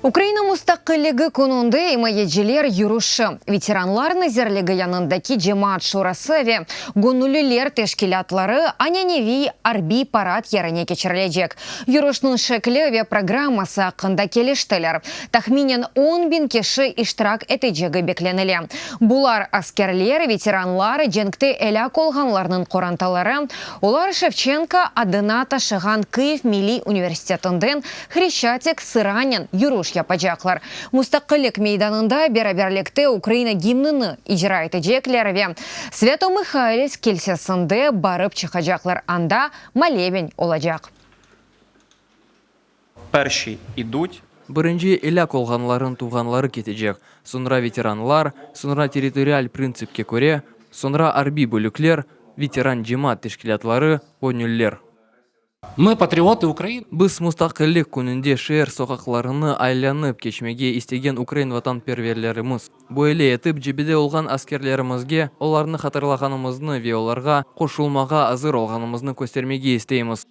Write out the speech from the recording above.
Украина мустақиллиги күнінде имаеджелер юрушы. Ветеранлар назерлігі янындаки жемаат шурасыве гоннулилер тешкилятлары аняневи арби парад ярыне кечірілежек. Юрушның шеклеве программасы ақында келіштілер. Тахминен 10.000 кеші иштирак этежегі бекленілі. Булар аскерлер, ветеранлар, женгті эля колғанларның қоранталары. Олар Шевченко адына ташыған Киев Милли университетінден Хрещатик Сыранин юруш япаджаклар. Мустақиллик мейданында бераберлікте Украина гимнını ижра етежеклерве. Свято-Михайлис келсесінде барып чықаджаклар, анда молебень олажак. Перші ідуть. Бірінші эля колғанларын туғанлары кетежек. Сонра ветеранлар, сонра территориаль принципке көре, сонра арби бөліклер, ветеран жемаат тешкилятлары, онюллер. Мы патриоты Украины. Біз мустақиллик күнінде шер соқақларыны айланып кечмеге истеген Украин ватан перверлеріміз. Бойле етіп жебеде олған аскерлерімізге, оларны хатырлағанымызны ве оларға қошулмаға азыр олғанымызны көстермеге істейміз.